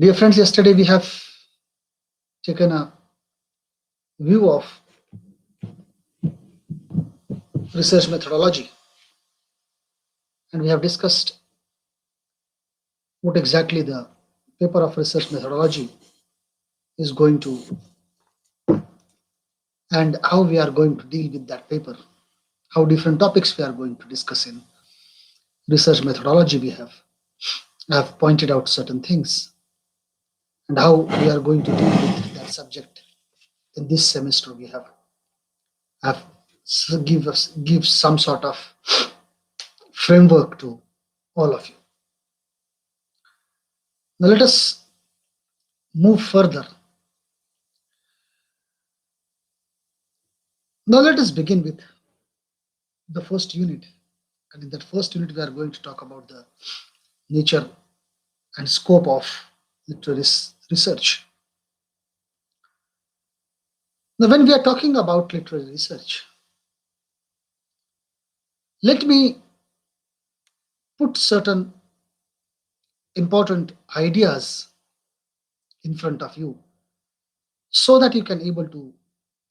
Dear friends, yesterday we have taken a view of research methodology and we have discussed what exactly the paper of research methodology is going to and how we are going to deal with that paper, how different topics we are going to discuss in research methodology I have pointed out certain things and how we are going to deal with that subject in this semester have give some sort of framework to all of you. Now let us move further. Now let us begin with the first unit. And in that first unit, we are going to talk about the nature and scope of literary research. Now, when we are talking about literary research, let me put certain important ideas in front of you so that you can able to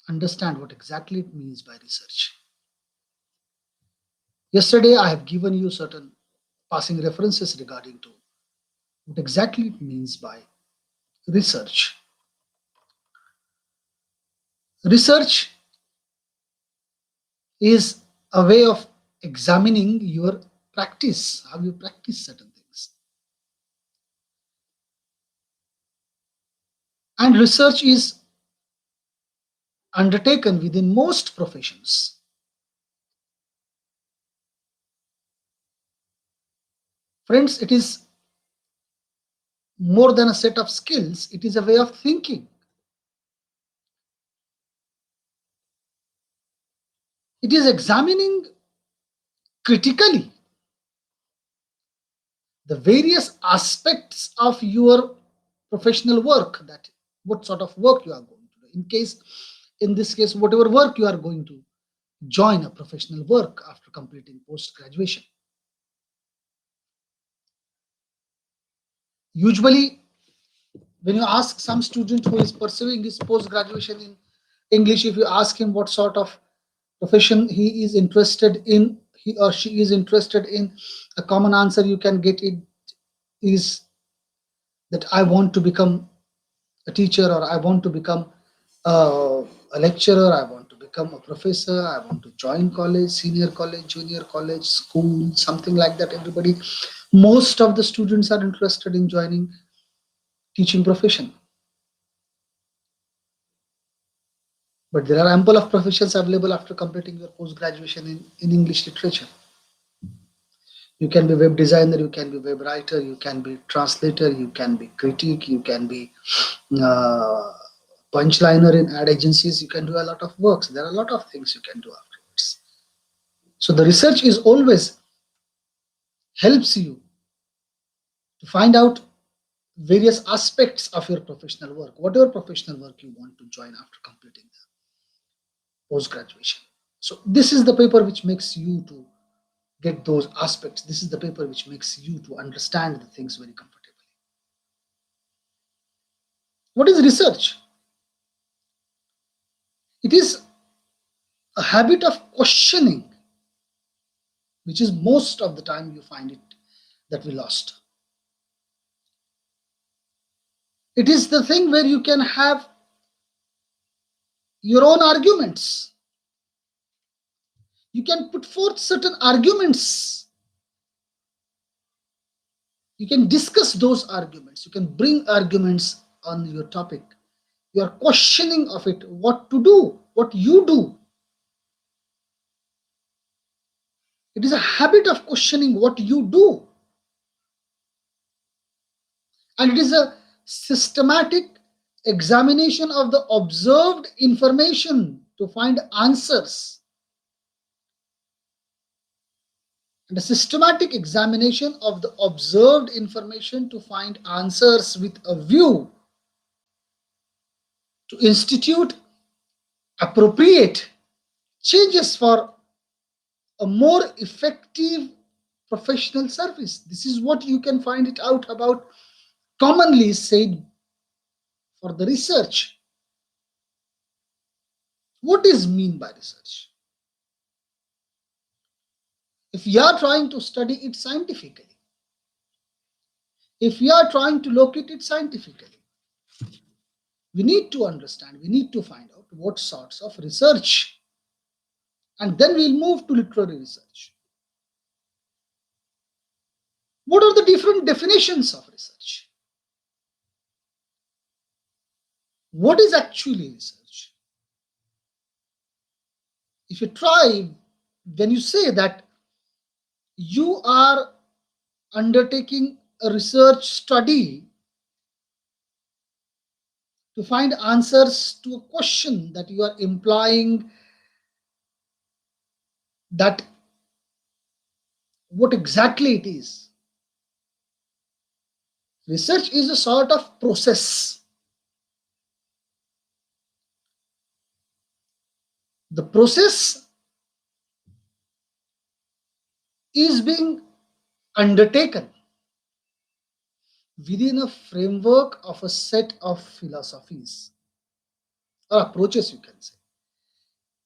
understand what exactly it means by research. Yesterday, I have given you certain passing references regarding to what exactly it means by research. Research is a way of examining your practice, how you practice certain things. And research is undertaken within most professions. Friends, it is more than a set of skills, it is a way of thinking. It is examining critically the various aspects of your professional work, that what sort of work you are going to do. In this case, whatever work you are going to join a professional work after completing post graduation. Usually, when you ask some student who is pursuing his post graduation in English, if you ask him what sort of profession he is interested in, he or she is interested in, a common answer you can get it is that I want to become a teacher, or I want to become a lecturer, I want to become a professor, I want to join college, senior college, junior college, school, something like that. Most of the students are interested in joining teaching profession. But there are ample of professions available after completing your post-graduation in English literature. You can be web designer, you can be web writer, you can be translator, you can be critic, you can be uh, punchliner in ad agencies, you can do a lot of works. There are a lot of things you can do afterwards. So the research is always helps you to find out various aspects of your professional work, whatever professional work you want to join after completing the post graduation. So this is the paper which makes you to get those aspects. This is the paper which makes you to understand the things very comfortably. What is research? It is a habit of questioning, which is most of the time you find it that we lost. It is the thing where you can have your own arguments. You can put forth certain arguments. You can discuss those arguments. You can bring arguments on your topic. You are questioning of it, what to do, what you do. It is a habit of questioning what you do. And it is a systematic examination of the observed information to find answers. And a systematic examination of the observed information to find answers with a view to institute appropriate changes for a more effective professional service. This is what you can find it out about commonly said for the research. What is mean by research? If we are trying to study it scientifically, if we are trying to locate it scientifically, we need to understand, we need to find out what sorts of research, and then we'll move to literary research. What are the different definitions of research? What is actually research? If you try, when you say that you are undertaking a research study to find answers to a question, that you are implying that what exactly it is. Research is a sort of process. The process is being undertaken within a framework of a set of philosophies or approaches, you can say.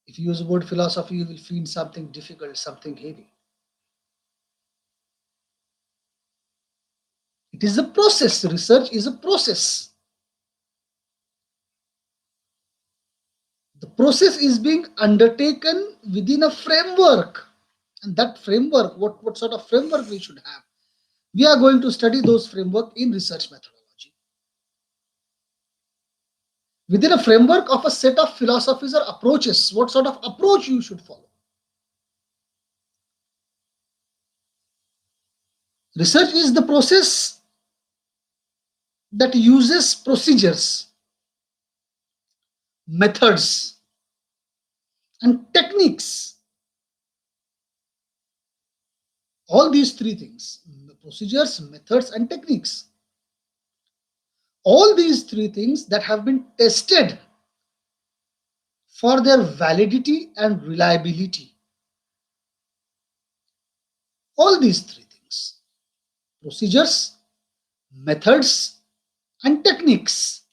If you use the word philosophy, you will feel something difficult, something heavy. It is a process. Research is a process. The process is being undertaken within a framework. And that framework, what sort of framework we should have? We are going to study those framework in research methodology. Within a framework of a set of philosophies or approaches, what sort of approach you should follow? Research is the process that uses procedures, methods, and techniques. All these three things: procedures, methods, and techniques. All these three things that have been tested for their validity and reliability. All these three things: procedures, methods, and techniques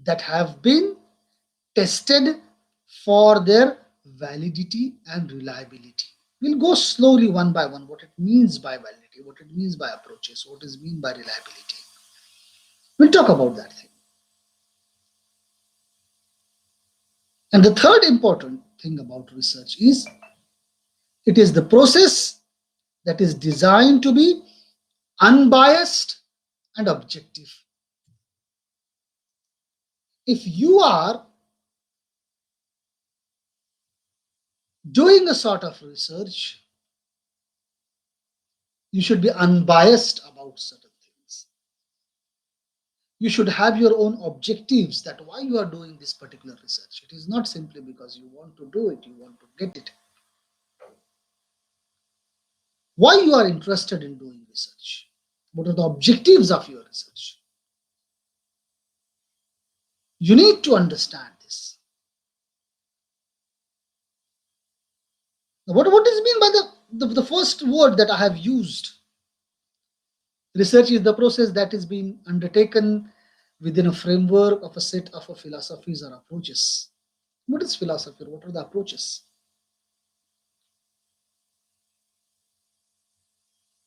that have been tested for their validity and reliability. We'll go slowly one by one what it means by validity, what it means by approaches, what is mean by reliability. We'll talk about that thing. And the third important thing about research is it is the process that is designed to be unbiased and objective. If you are doing a sort of research, you should be unbiased about certain things. You should have your own objectives, that why you are doing this particular research. It is not simply because you want to do it, you want to get it. Why you are interested in doing research? What are the objectives of your research? You need to understand this. Now, what is mean by the first word that I have used? Research is the process that is being undertaken within a framework of a set of philosophies or approaches. What is philosophy? What are the approaches?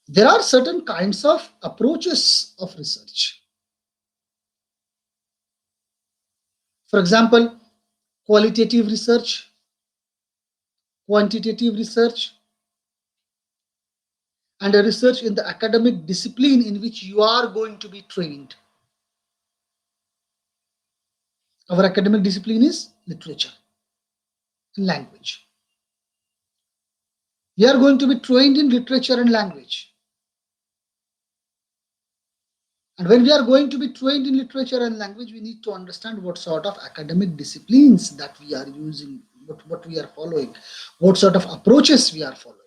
There are certain kinds of approaches of research. For example, qualitative research, quantitative research, and a research in the academic discipline in which you are going to be trained. Our academic discipline is literature and language. We are going to be trained in literature and language. And when we are going to be trained in literature and language, we need to understand what sort of academic disciplines that we are using, what we are following, what sort of approaches we are following.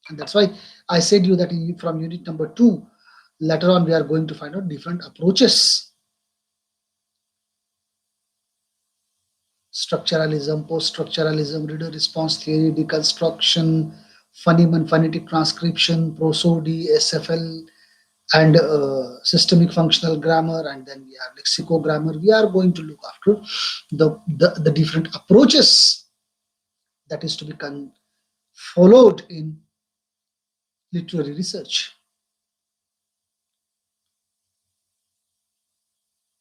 And that's why I said you that from unit number 2, later on we are going to find out different approaches. Structuralism, post-structuralism, reader response theory, deconstruction, Feynman phonetic transcription, prosody, SFL, and systemic functional grammar, and then we have lexicogrammar. We are going to look after the different approaches that is to be followed in literary research.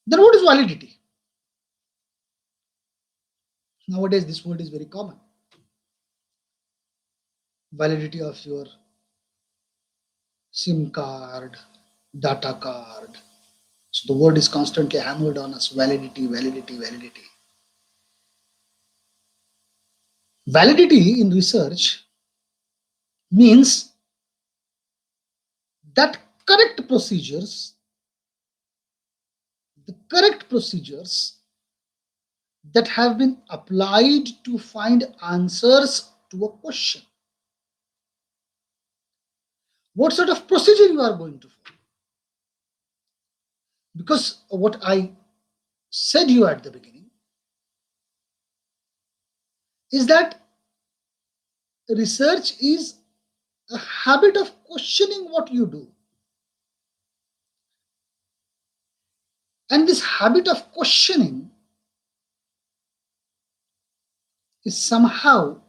Then what is validity? Nowadays, this word is very common. Validity of your SIM card, data card. So the word is constantly hammered on us: validity, validity, validity. Validity in research means that the correct procedures that have been applied to find answers to a question. What sort of procedure you are going to follow? Because what I said you at the beginning is that research is a habit of questioning what you do. And this habit of questioning is somehow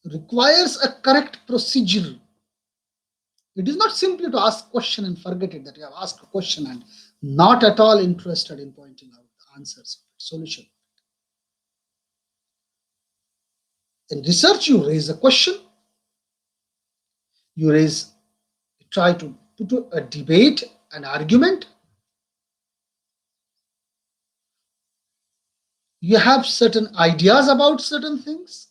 requires a correct procedure. It is not simply to ask a question and forget it, that you have asked a question and not at all interested in pointing out the answers of it, solution. In research, you raise a question, you try to put a debate, an argument. You have certain ideas about certain things,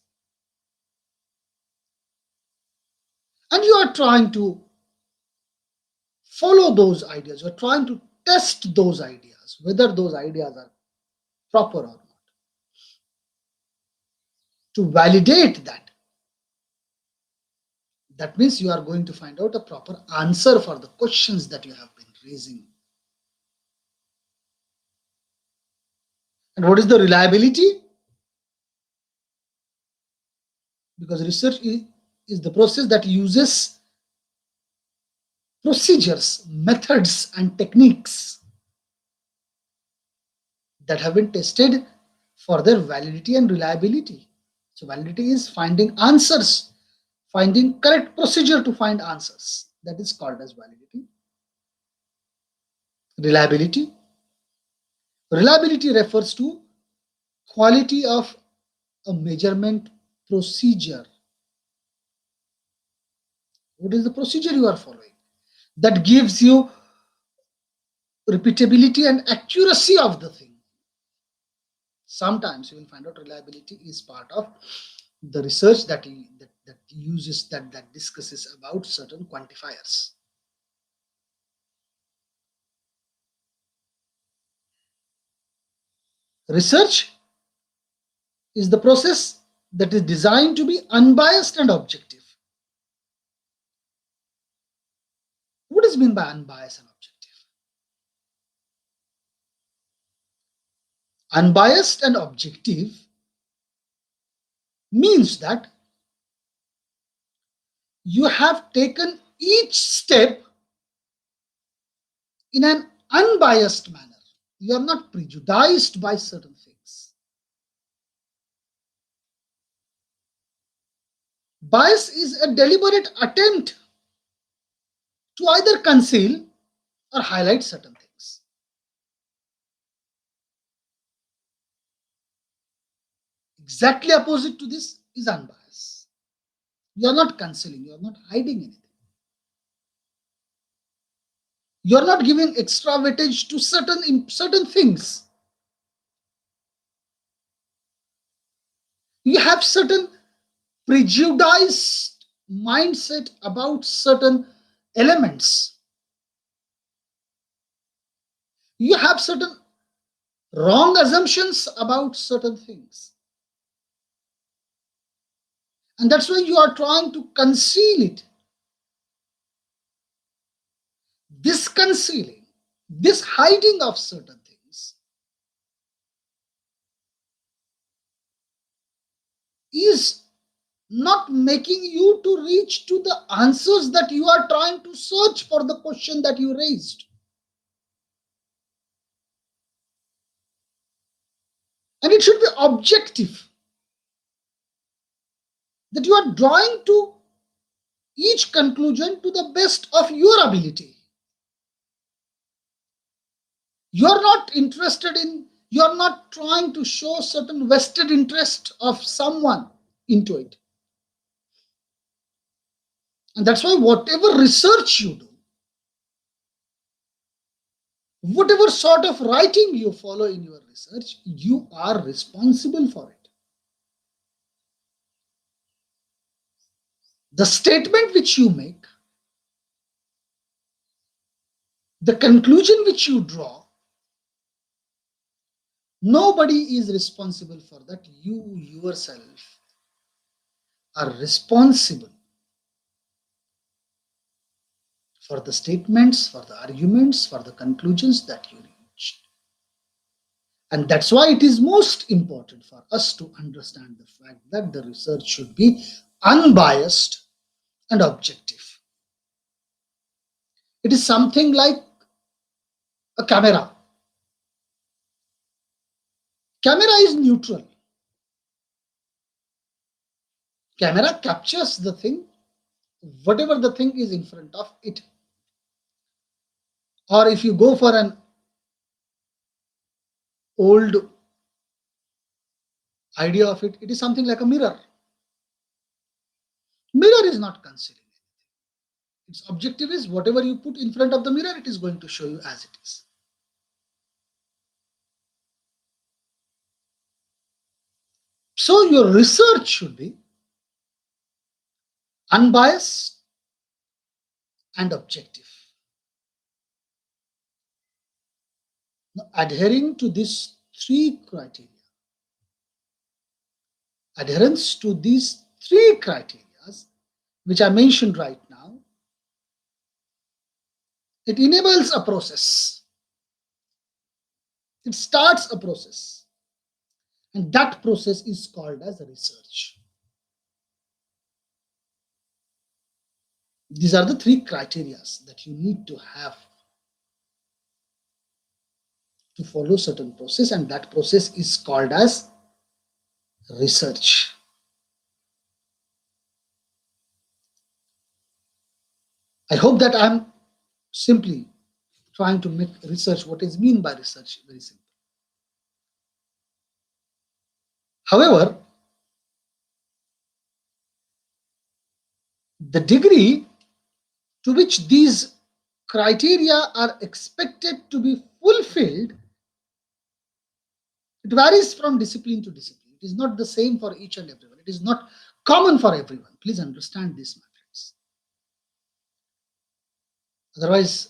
and you are trying to follow those ideas. You are trying to test those ideas, whether those ideas are proper or not, to validate that. That means you are going to find out a proper answer for the questions that you have been raising. And what is the reliability? Because research is the process that uses procedures, methods, and techniques that have been tested for their validity and reliability. So validity is finding answers, finding correct procedure to find answers. That is called as validity. Reliability. Reliability refers to quality of a measurement procedure. What is the procedure you are following? That gives you repeatability and accuracy of the thing. Sometimes you will find out reliability is part of the research that uses that discusses about certain quantifiers. Research is the process that is designed to be unbiased and objective. What is meant by unbiased and objective? Unbiased and objective means that you have taken each step in an unbiased manner. You are not prejudiced by certain things. Bias is a deliberate attempt to either conceal or highlight certain things. Exactly opposite to this is unbiased. You are not concealing, you are not hiding anything. You are not giving extra weightage to certain things. You have certain prejudiced mindset about certain elements. You have certain wrong assumptions about certain things. And that's why you are trying to conceal it. This concealing, this hiding of certain things is not making you to reach to the answers that you are trying to search for the question that you raised. And it should be objective, that you are drawing to each conclusion to the best of your ability. You're not interested in, you're not trying to show certain vested interest of someone into it. And that's why whatever research you do, whatever sort of writing you follow in your research, you are responsible for it. The statement which you make, the conclusion which you draw, nobody is responsible for that. You yourself are responsible for the statements, for the arguments, for the conclusions that you reached. And that's why it is most important for us to understand the fact that the research should be unbiased and objective. It is something like a camera. Camera is neutral. Camera captures the thing, whatever the thing is in front of it. Or if you go for an old idea of it, it is something like a mirror. Mirror is not concealing anything. Its objective is whatever you put in front of the mirror, it is going to show you as it is. So your research should be unbiased and objective. Now, adhering to these three criteria, adherence to these three criteria, which I mentioned right now, it enables a process. It starts a process. And that process is called as research. These are the three criteria that you need to have to follow certain process, and that process is called as research. I hope that I'm simply trying to make research what is meant by research very simple. However, the degree to which these criteria are expected to be fulfilled, it varies from discipline to discipline. It is not the same for each and everyone. It is not common for everyone. Please understand this, my friends. Otherwise,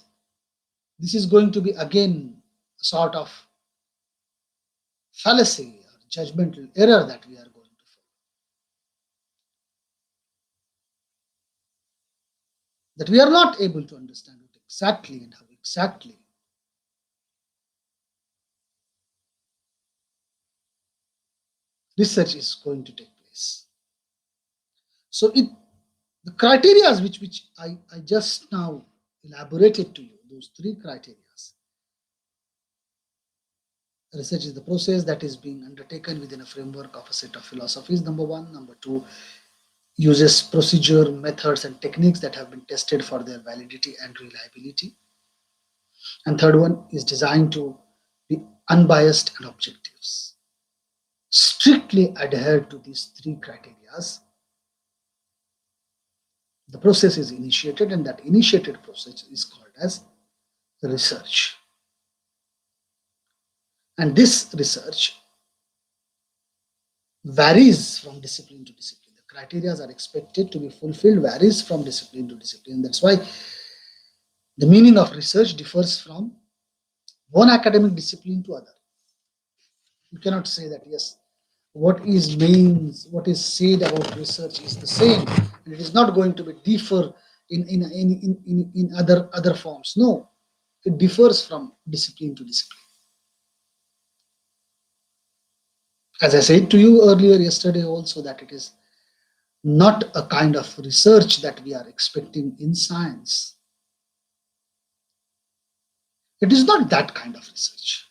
this is going to be again a sort of fallacy or judgmental error that we are going to follow. That we are not able to understand what exactly and how exactly research is going to take place. So the criteria which I just now elaborated to you, those three criteria. Research is the process that is being undertaken within a framework of a set of philosophies, number one. Number two, uses procedure, methods, and techniques that have been tested for their validity and reliability. And third one is designed to be unbiased and objectives. Strictly adhere to these three criteria. The process is initiated, and that initiated process is called as research. And this research varies from discipline to discipline. The criteria are expected to be fulfilled varies from discipline to discipline. That's why the meaning of research differs from one academic discipline to other. You cannot say that, yes, what is said about research is the same, and it is not going to be differ in other forms. No, it differs from discipline to discipline. As I said to you earlier yesterday also, that it is not a kind of research that we are expecting in science. It is not that kind of research.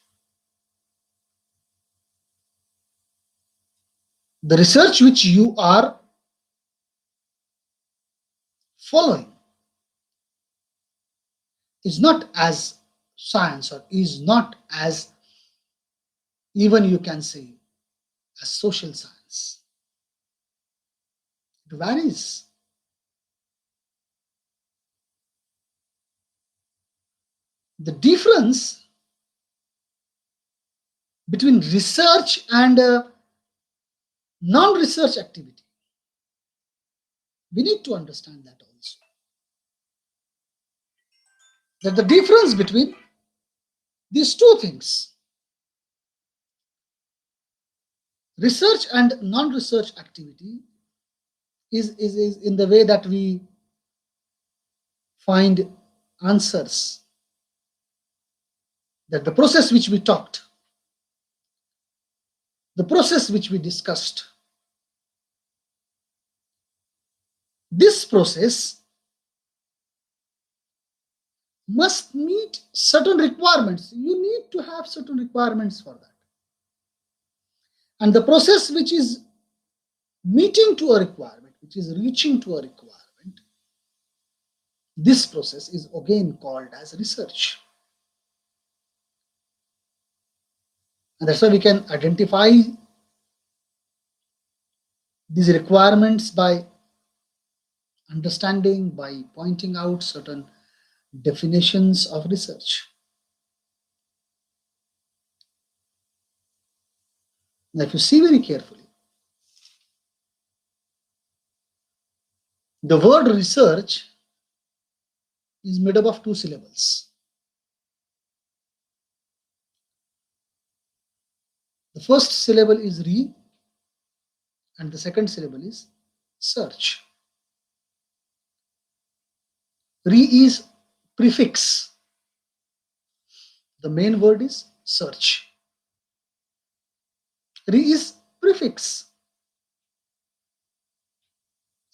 The research which you are following is not as science, or is not as, even you can say, as social science. It varies. The difference between research and non-research activity, we need to understand that also. That the difference between these two things, research and non-research activity, is in the way that we find answers. That the process which we talked, the process which we discussed, this process must meet certain requirements. You need to have certain requirements for that. And the process which is meeting to a requirement, which is reaching to a requirement, this process is again called as research. And that's why we can identify these requirements by understanding, by pointing out certain definitions of research. Now, if you see very carefully, the word research is made up of two syllables. The first syllable is re, and the second syllable is search. Re is prefix. The main word is search. Re is prefix.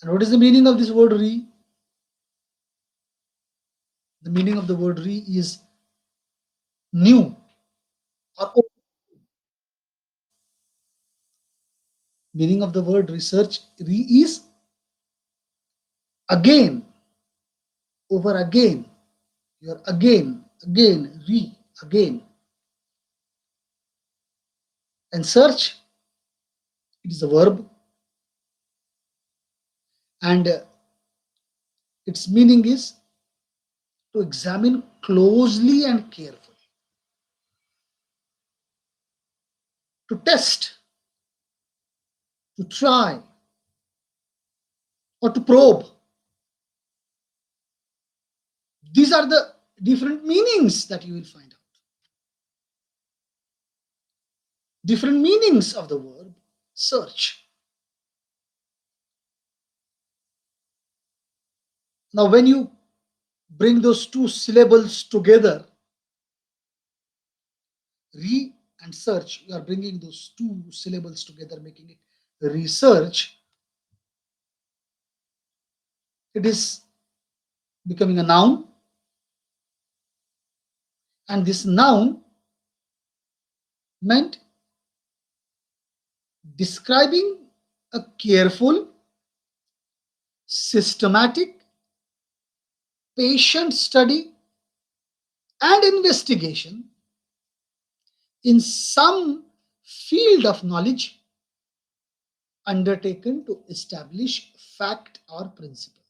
And what is the meaning of this word re? The meaning of the word re is new or old. Meaning of the word research, re is again, over again. You're again, re, again. And search, it is a verb, and its meaning is to examine closely and carefully, to test, to try, or to probe. These are the different meanings that you will find out. Different meanings of the verb search. Now, when you bring those two syllables together, re and search, you are bringing those two syllables together, making it research. It is becoming a noun, and this noun meant describing a careful, systematic, patient study and investigation in some field of knowledge undertaken to establish fact or principle.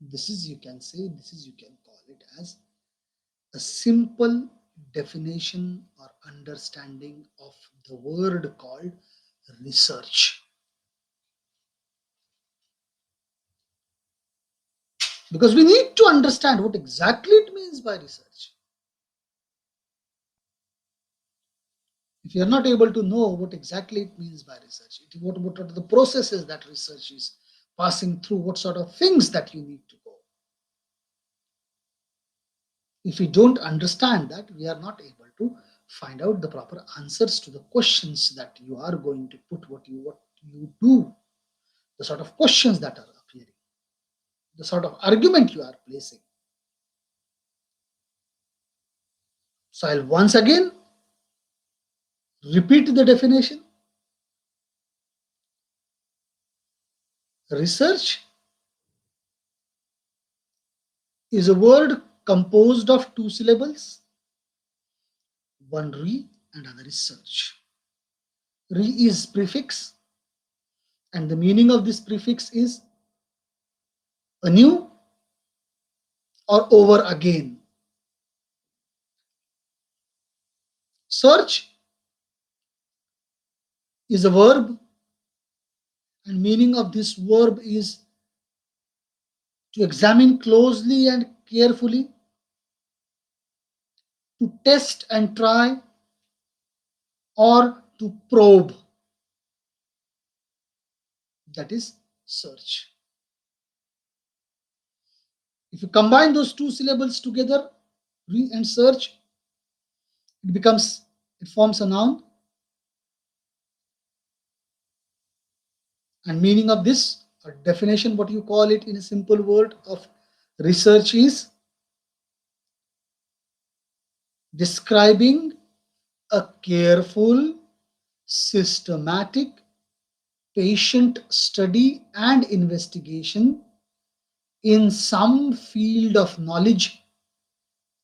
This is, you can say, this is, you can call it as a simple definition or understanding of the word called research. Because we need to understand what exactly it means by research. If you are not able to know what exactly it means by research, what are the processes that research is passing through, what sort of things that you need to go. If we don't understand that, we are not able to find out the proper answers to the questions that you are going to put, you do, the sort of questions that are appearing, the sort of argument you are placing. So I'll once again repeat the definition. Research is a word composed of two syllables, one re and other is search. Re is prefix, and the meaning of this prefix is anew or over again. Search is a verb, and meaning of this verb is to examine closely and carefully, to test and try, or to probe. That is search. If you combine those two syllables together, re and search, it forms a noun. And meaning of this, or definition, what you call it in a simple word of research is describing a careful, systematic, patient study and investigation in some field of knowledge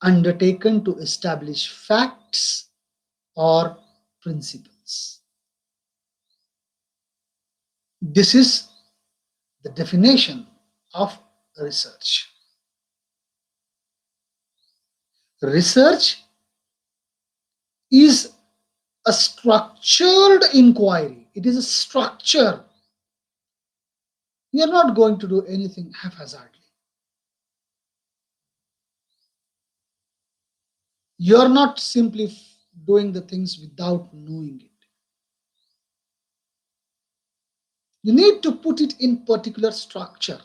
undertaken to establish facts or principles. This is the definition of research. Research is a structured inquiry. It is a structure. You are not going to do anything haphazardly. You are not simply doing the things without knowing it. You need to put it in particular structure.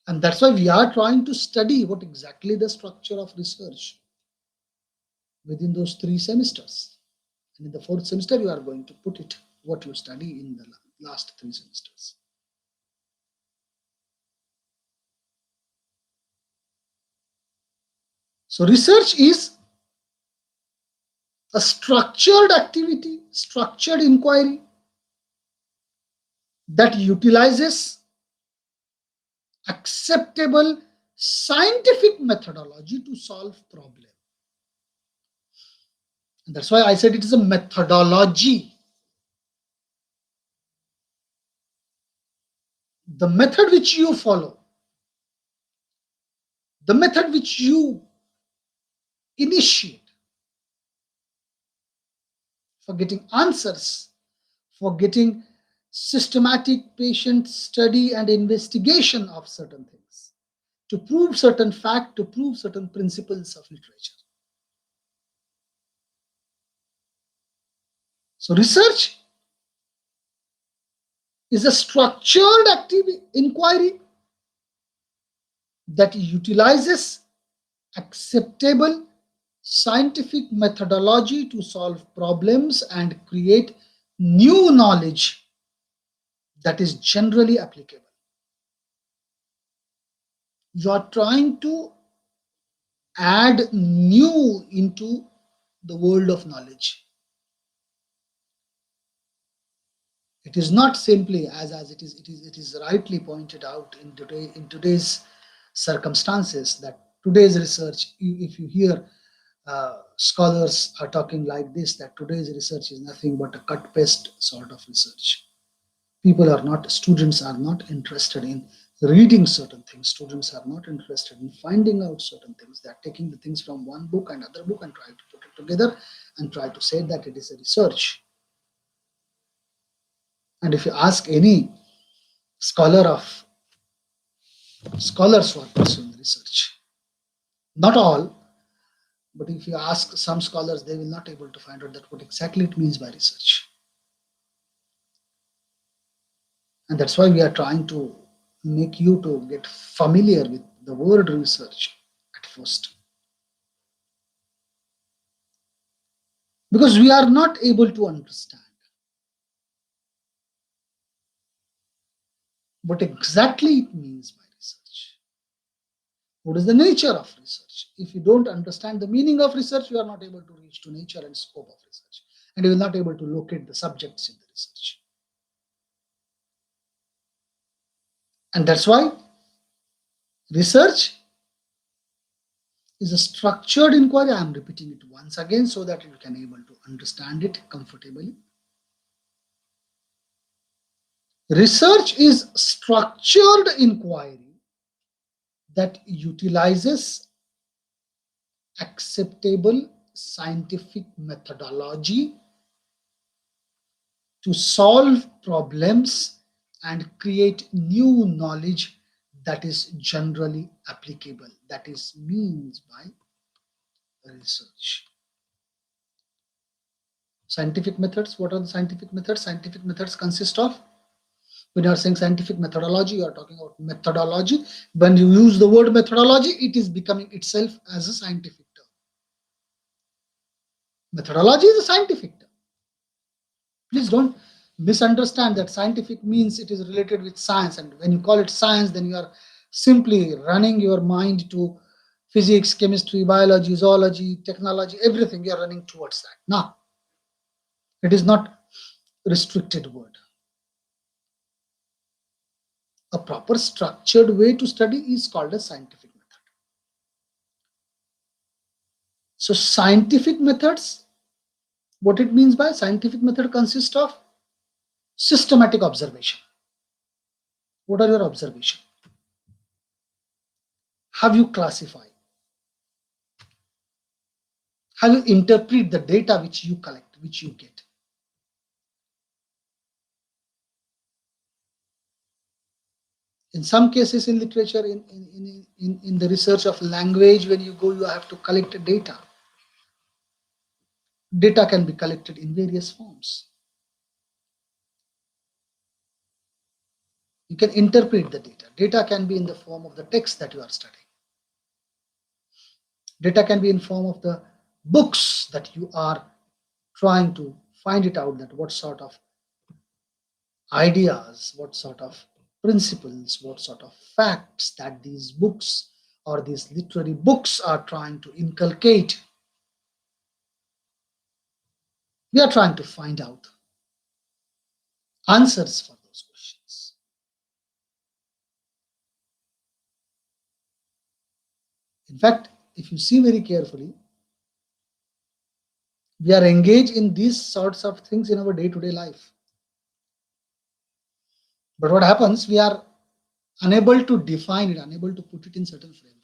And that's why we are trying to study what exactly the structure of research within those 3 semesters. And in the 4th semester, you are going to put it, what you study in the last 3 semesters. So research is a structured activity, structured inquiry that utilizes acceptable scientific methodology to solve problems. And that's why I said it is a methodology. The method which you follow, the method which you initiate for getting answers, for getting systematic patient study and investigation of certain things, to prove certain fact, to prove certain principles of literature. So research is a structured inquiry that utilizes acceptable scientific methodology to solve problems and create new knowledge that is generally applicable. You are trying to add new into the world of knowledge. It is not simply as it is rightly pointed out in today's circumstances that today's research, if you hear scholars are talking like this, that today's research is nothing but a cut paste sort of research. Students are not interested in reading certain things. Students are not interested in finding out certain things. They are taking the things from one book and other book and try to put it together and try to say that it is a research. And if you ask any scholars who are pursuing research, not all, but if you ask some scholars, they will not able to find out that what exactly it means by research. And that's why we are trying to make you to get familiar with the word research at first. Because we are not able to understand. what exactly it means by research. What is the nature of research? If you don't understand the meaning of research, you are not able to reach to nature and scope of research, and you will not able to locate the subjects in the research. And that's why research is a structured inquiry. I am repeating it once again so that you can able to understand it comfortably. Research is structured inquiry that utilizes acceptable scientific methodology to solve problems and create new knowledge that is generally applicable. That is means by research. Scientific methods. What are the scientific methods? Scientific methods consist of, when you are saying scientific methodology, you are talking about methodology. When you use the word methodology, it is becoming itself as a scientific term. Methodology is a scientific term. Please don't misunderstand that scientific means it is related with science. And when you call it science, then you are simply running your mind to physics, chemistry, biology, zoology, technology, everything. You are running towards that. No, it is not restricted word. A proper structured way to study is called a scientific method. So scientific methods, what it means by scientific method consists of systematic observation. What are your observation? How you classify? How you interpret the data which you collect, which you get? In some cases in literature, in the research of language, when you go, you have to collect data. Data can be collected in various forms. You can interpret the data. Data can be in the form of the text that you are studying. Data can be in form of the books that you are trying to find it out, that what sort of ideas, what sort of principles, what sort of facts that these books or these literary books are trying to inculcate. We are trying to find out answers for those questions. In fact, if you see very carefully, we are engaged in these sorts of things in our day-to-day life. But what happens, we are unable to define it, unable to put it in certain framework.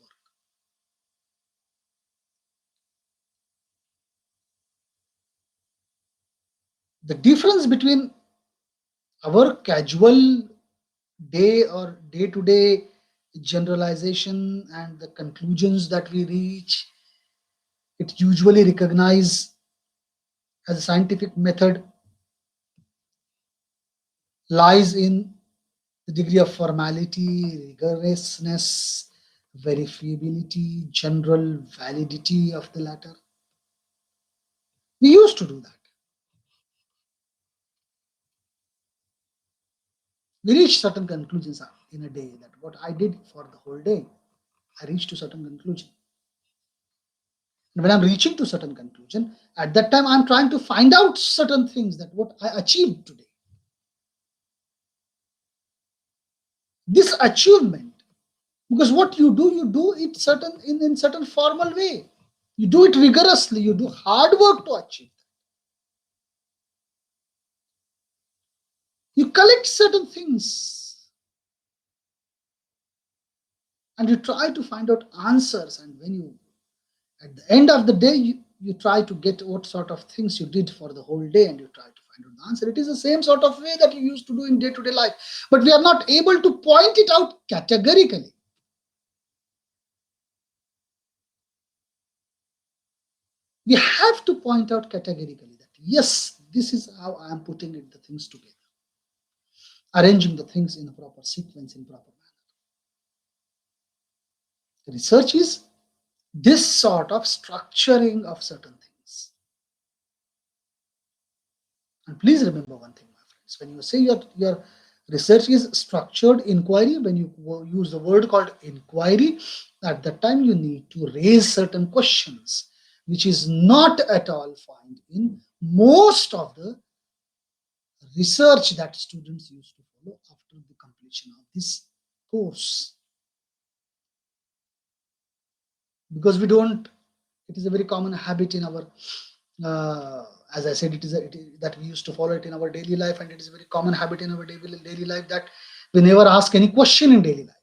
The difference between our casual day or day-to-day generalization and the conclusions that we reach, it usually recognized as a scientific method, lies in the degree of formality, rigorousness, verifiability, general validity of the latter. We used to do that. We reach certain conclusions in a day, that what I did for the whole day, I reached to certain conclusion. And when I'm reaching to certain conclusion, at that time I'm trying to find out certain things, that what I achieved today. This achievement, because what you do it certain in certain formal way. You do it rigorously, you do hard work to achieve. You collect certain things and you try to find out answers, and when you, at the end of the day, you try to get what sort of things you did for the whole day, and you try to find out the answer. It is the same sort of way that you used to do in day-to-day life, but we are not able to point it out categorically. We have to point out categorically that yes, this is how I am putting it, the things together, arranging the things in a proper sequence, in proper manner. Research is this sort of structuring of certain things. And please remember one thing, my friends, when you say you're Research is structured inquiry. When you use the word called inquiry, at that time you need to raise certain questions, which is not at all found in most of the research that students used to follow after the completion of this course. Because we don't, it is a very common habit in our, as I said, that we used to follow it in our daily life, and it is a very common habit in our daily life that we never ask any question in daily life.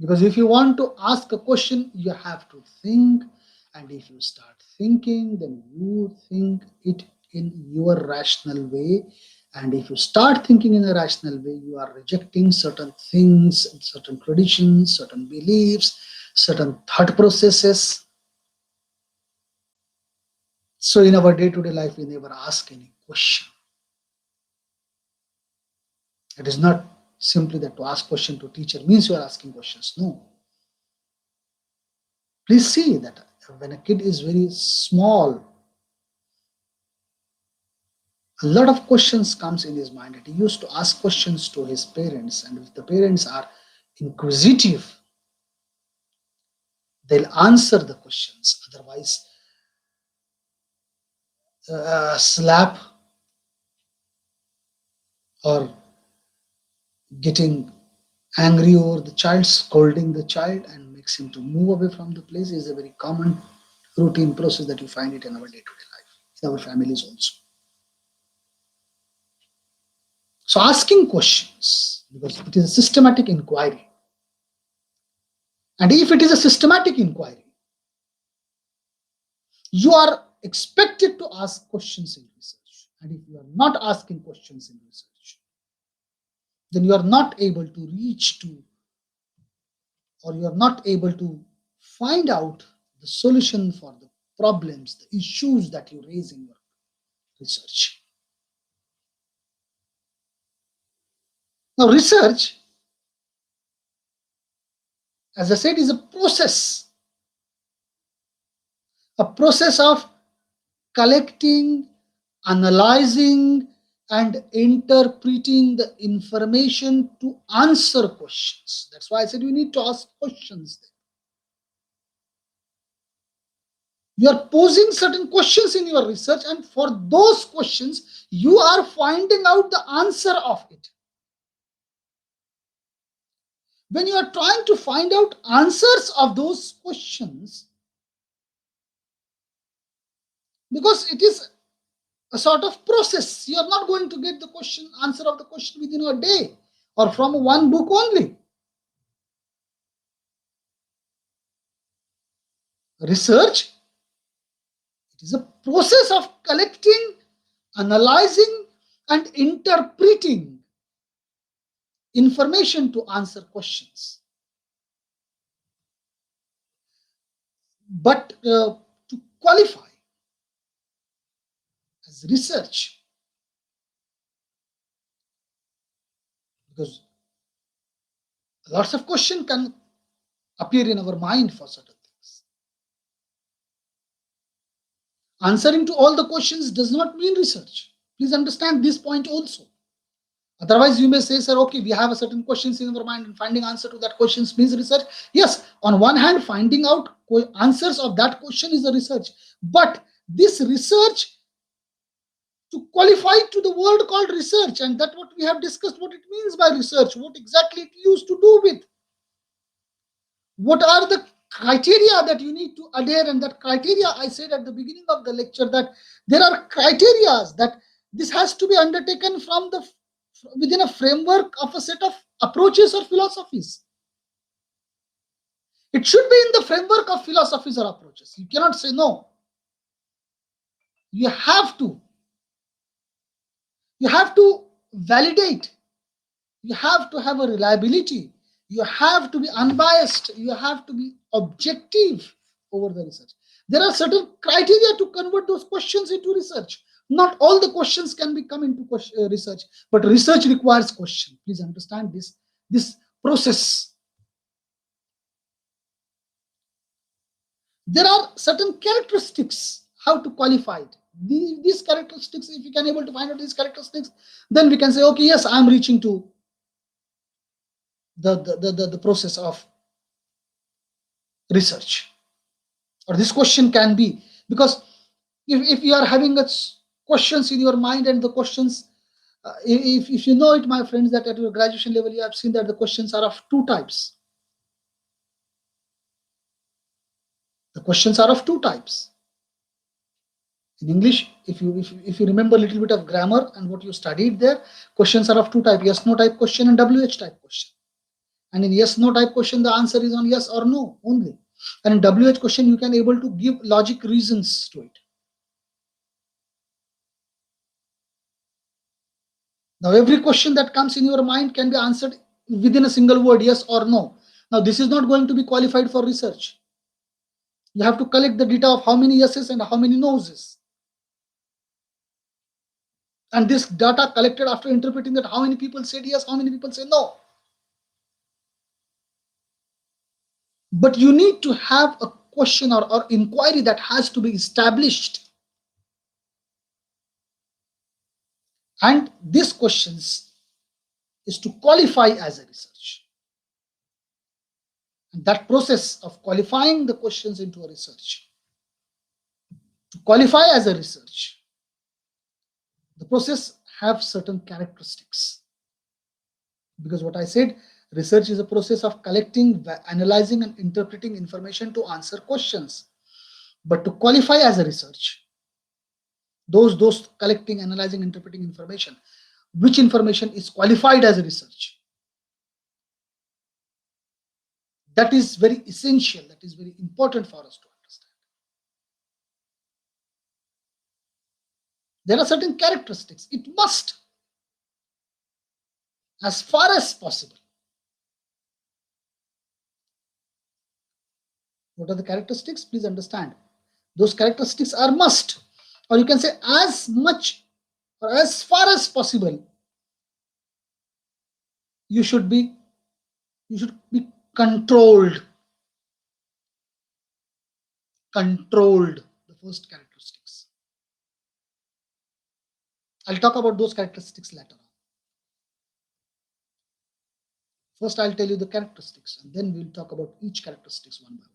Because if you want to ask a question, you have to think, and if you start thinking, then you think it in your rational way. And if you start thinking in a rational way, you are rejecting certain things, certain traditions, certain beliefs, certain thought processes. So in our day-to-day life, we never ask any question. It is not simply that to ask question to teacher means you are asking questions. No. Please see that when a kid is very small, a lot of questions comes in his mind, and he used to ask questions to his parents, and if the parents are inquisitive, they'll answer the questions. Otherwise, slap or getting angry over the child, scolding the child and makes him to move away from the place is a very common routine process that you find it in our day-to-day life, in our families also. So asking questions, because it is a systematic inquiry. And if it is a systematic inquiry, you are expected to ask questions in research. And if you are not asking questions in research, then you are not able to reach to, or you are not able to find out the solution for the problems, the issues that you raise in your research. Now, research, as I said, is a process of collecting, analyzing, and interpreting the information to answer questions. That's why I said you need to ask questions. You are posing certain questions in your research, and for those questions, you are finding out the answer of it. When you are trying to find out answers of those questions, because it is a sort of process, you are not going to get the answer of the question within a day or from one book only. Research, it is a process of collecting, analyzing, and interpreting information to answer questions. But to qualify as research, because lots of questions can appear in our mind for certain things. Answering to all the questions does not mean research. Please understand this point also. Otherwise, you may say, sir, okay, we have a certain questions in our mind and finding answer to that questions means research. Yes, on one hand, finding out answers of that question is a research. But this research to qualify to the word called research, and that what we have discussed, what it means by research, what exactly it used to do with. What are the criteria that you need to adhere, and that criteria I said at the beginning of the lecture that there are criteria that this has to be undertaken from the within a framework of a set of approaches or philosophies. It should be in the framework of philosophies or approaches. You cannot say no. You have to validate, you have to have a reliability, you have to be unbiased, you have to be objective over the research. There are certain criteria to convert those questions into research. Not all the questions can be come into research, but research requires question. Please understand this process. There are certain characteristics how to qualify it. these characteristics, if you can able to find out these characteristics, then we can say, okay, yes, I'm reaching to the process of research. Or this question can be, because if you are having questions in your mind, and the questions, if you know it, my friends, that at your graduation level you have seen that the questions are of two types. The questions are of two types. In English, if you remember a little bit of grammar and what you studied there, questions are of two types: yes no type question and WH type question. And in yes no type question, the answer is on yes or no only. And in WH question, you can able to give logic reasons to it. Now every question that comes in your mind can be answered within a single word, yes or no. Now this is not going to be qualified for research. You have to collect the data of how many yeses and how many noses. And this data collected after interpreting that, how many people said yes, how many people say no. But you need to have a question or inquiry that has to be established. And these questions is to qualify as a research. And that process of qualifying the questions into a research, to qualify as a research, the process have certain characteristics. Because what I said, research is a process of collecting, analyzing, and interpreting information to answer questions. But to qualify as a research, those collecting, analyzing, interpreting information, which information is qualified as a research, that is very essential, that is very important for us to understand. There are certain characteristics. It must, as far as possible. What are the characteristics? Please understand. Those characteristics are must, or you can say as much or as far as possible, you should be controlled. Controlled, the first characteristics. I'll talk about those characteristics later on. First, I'll tell you the characteristics, and then we'll talk about each characteristics one by one.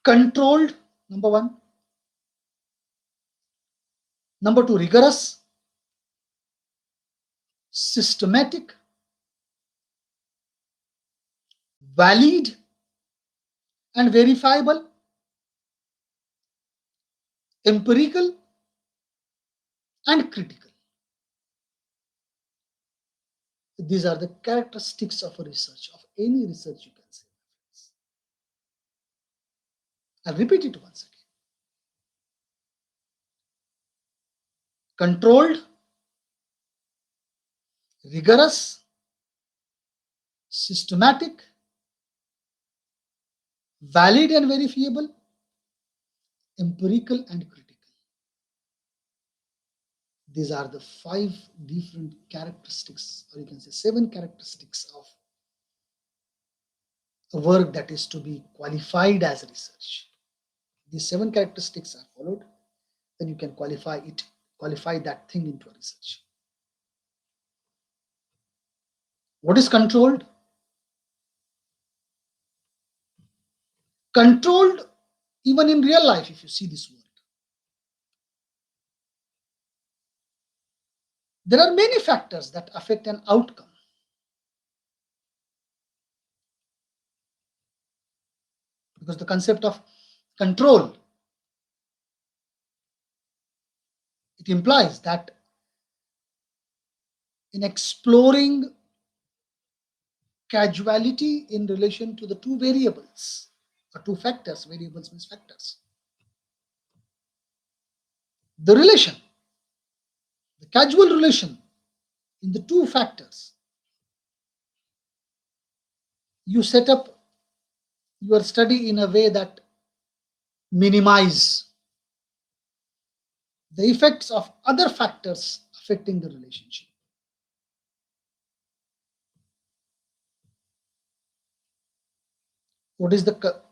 Controlled, number one. Number two, rigorous, systematic, valid and verifiable, empirical and critical. These are the characteristics of a research, of any research, you can say. I'll repeat it once again. Controlled, rigorous, systematic, valid and verifiable, empirical and critical. These are the 5 different characteristics, or you can say 7 characteristics of a work that is to be qualified as research. These 7 characteristics are followed, then you can qualify that thing into a research. What is controlled? Controlled, even in real life, if you see this word, there are many factors that affect an outcome. Because the concept of control, it implies that in exploring causality in relation to the 2 variables, or 2 factors, variables means factors. The relation, the causal relation in the 2 factors, you set up your study in a way that minimize the effects of other factors affecting the relationship. What is the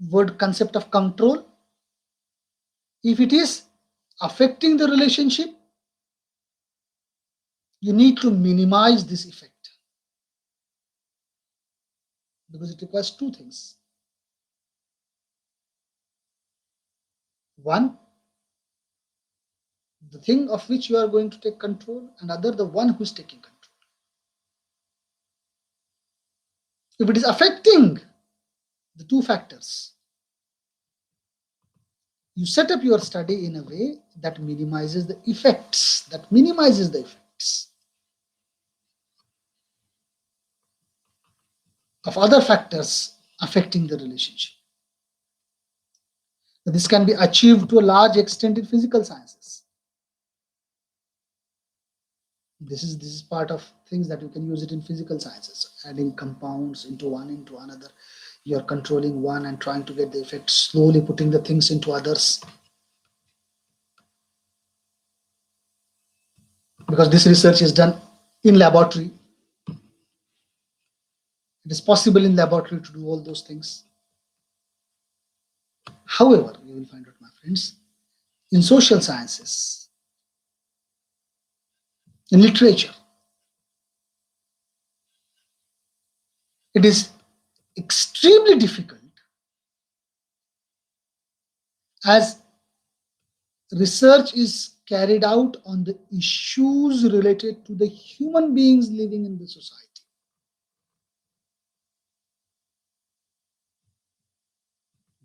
word concept of control. If it is affecting the relationship, you need to minimize this effect because it requires two things. One, the thing of which you are going to take control, and other, the one who is taking control. If it is affecting the two factors, you set up your study in a way that minimizes the effects, of other factors affecting the relationship. This can be achieved to a large extent in physical sciences. This is part of things that you can use it in physical sciences, adding compounds into one into another. You're controlling one and trying to get the effect, slowly putting the things into others. Because this research is done in laboratory, it is possible in laboratory to do all those things. However, you will find out, my friends, in social sciences, in literature, it is extremely difficult, as research is carried out on the issues related to the human beings living in the society.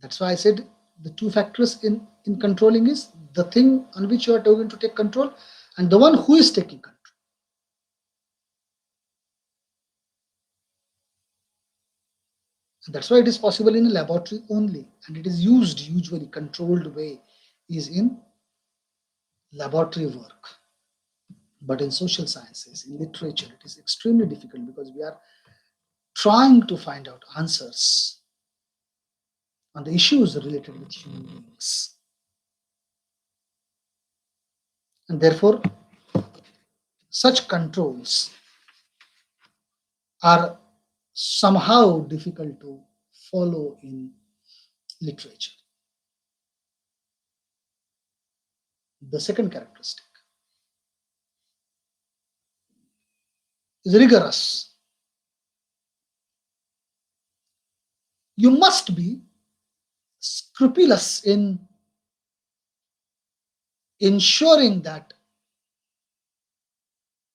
That's why I said the two factors in controlling is the thing on which you are going to take control and the one who is taking control. And that's why it is possible in a laboratory only, and it is used usually controlled way is in laboratory work. But in social sciences, in literature, it is extremely difficult because we are trying to find out answers on the issues related with human beings. And therefore, such controls are somehow difficult to follow in literature. The second characteristic is rigorous. You must be scrupulous in ensuring that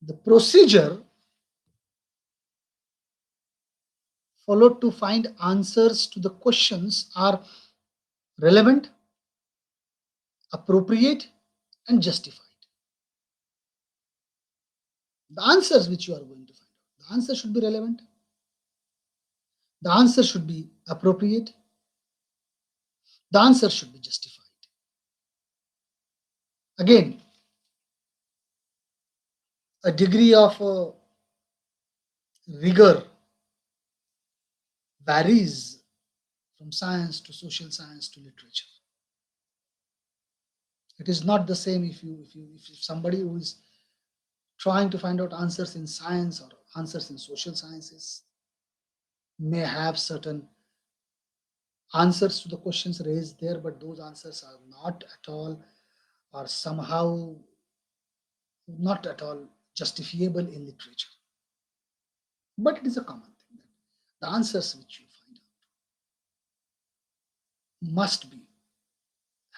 the procedure followed to find answers to the questions are relevant, appropriate, and justified. The answers which you are going to find out, the answer should be relevant, the answer should be appropriate, the answer should be justified. Again, a degree of rigor varies from science to social science to literature. It is not the same if somebody who is trying to find out answers in science or answers in social sciences may have certain answers to the questions raised there, but those answers are not at all or somehow not at all justifiable in literature. But it is a common thing that the answers which you find out must be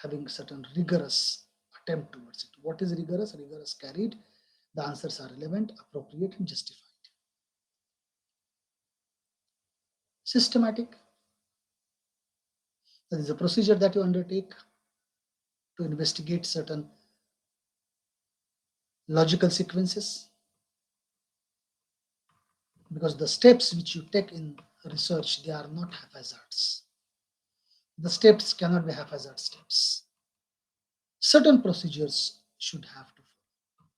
having certain rigorous attempt towards it. What is rigorous? Rigorous carried. The answers are relevant, appropriate, and justified. Systematic. That is a procedure that you undertake to investigate certain logical sequences, because the steps which you take in research, they are not haphazards. The steps cannot be haphazard steps. Certain procedures should have to follow.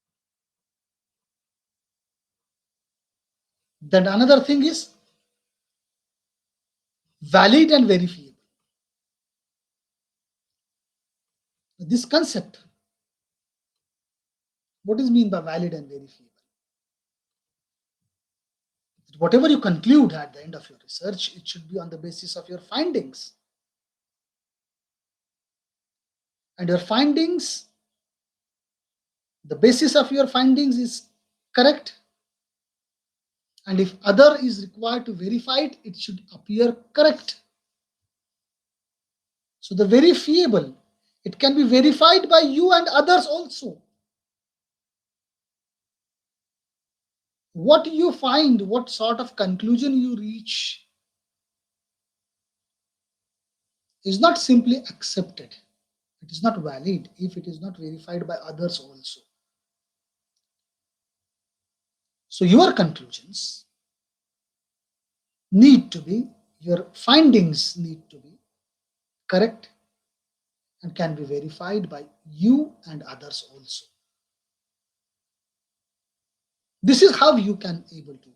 Then another thing is valid and verifiable. This concept, what is mean by valid and verifiable? Whatever you conclude at the end of your research, it should be on the basis of your findings. and your findings, the basis of your findings is correct, and if other is required to verify it, it should appear correct. So the verifiable, it can be verified by you and others also. What you find, what sort of conclusion you reach is not simply accepted. It is not valid if it is not verified by others also. So your conclusions need to be, your findings need to be correct and can be verified by you and others also. This is how you can able to,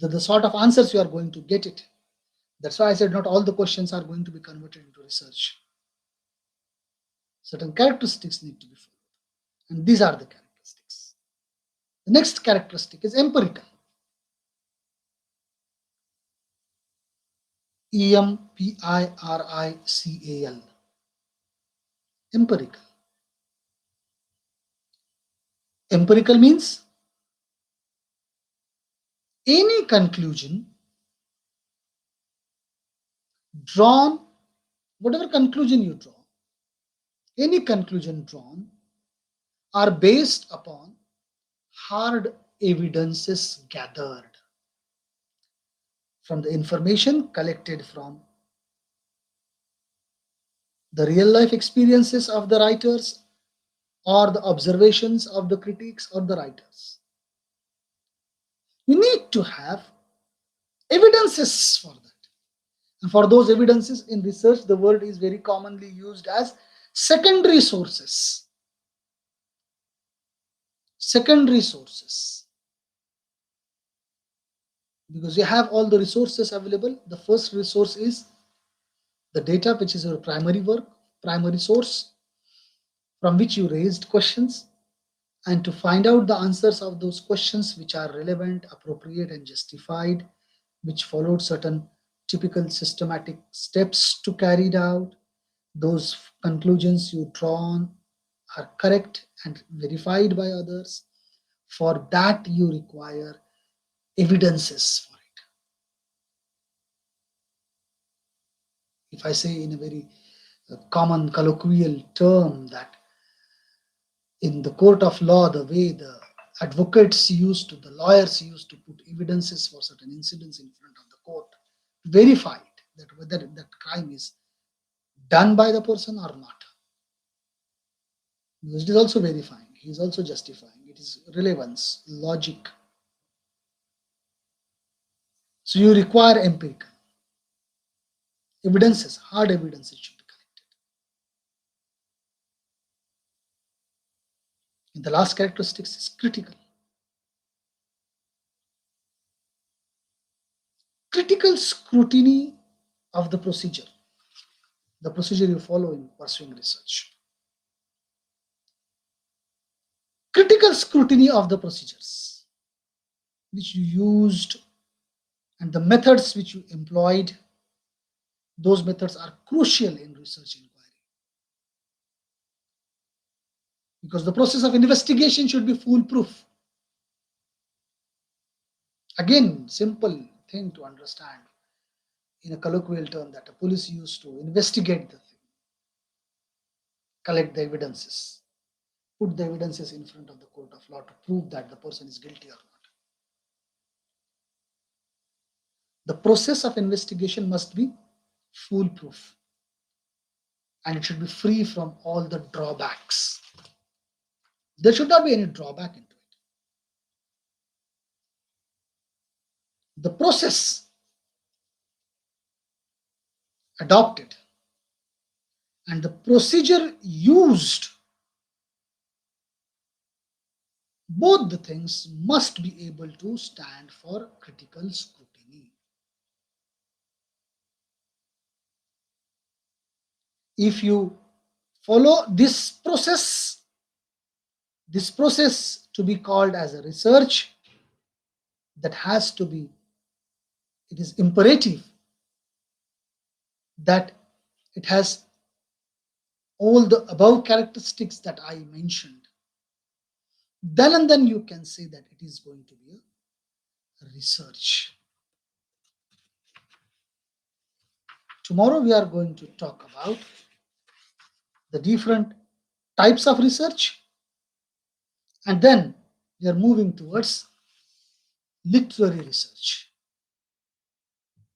the sort of answers you are going to get it. That's why I said not all the questions are going to be converted into research. Certain characteristics need to be followed. And these are the characteristics. The next characteristic is empirical. EMPIRICAL. Empirical. Empirical means any conclusion drawn, whatever conclusion you draw, any conclusion drawn are based upon hard evidences gathered from the information collected from the real life experiences of the writers or the observations of the critics or the writers. You need to have evidences for that. And for those evidences in research, the word is very commonly used as secondary sources. Secondary sources. Because you have all the resources available. The first resource is the data, which is your primary work, primary source from which you raised questions, and to find out the answers of those questions which are relevant, appropriate, and justified, which followed certain typical systematic steps to carry it out. Those conclusions you drawn are correct and verified by others. For that, you require evidences for it. If I say in a very common colloquial term that in the court of law, the way the advocates used to, the lawyers used to put evidences for certain incidents in front of the court to verify it, that whether that crime is done by the person or not. Because it is also verifying, he is also justifying, it is relevance, logic. So you require empirical evidences, hard evidences should be collected. And the last characteristics is critical. Critical scrutiny of the procedure you follow in pursuing research. Critical scrutiny of the procedures which you used and the methods which you employed, those methods are crucial in research inquiry. Because the process of investigation should be foolproof. Again, simple thing to understand in a colloquial term that a police used to investigate the thing, collect the evidences, put the evidences in front of the court of law to prove that the person is guilty or not. The process of investigation must be foolproof and it should be free from all the drawbacks. There should not be any drawback into it. The process adopted and the procedure used, both the things must be able to stand for critical scrutiny. If you follow this process to be called as a research, that has to be, it is imperative that it has all the above characteristics that I mentioned, then and then you can say that it is going to be a research. Tomorrow we are going to talk about the different types of research, and then we are moving towards literary research.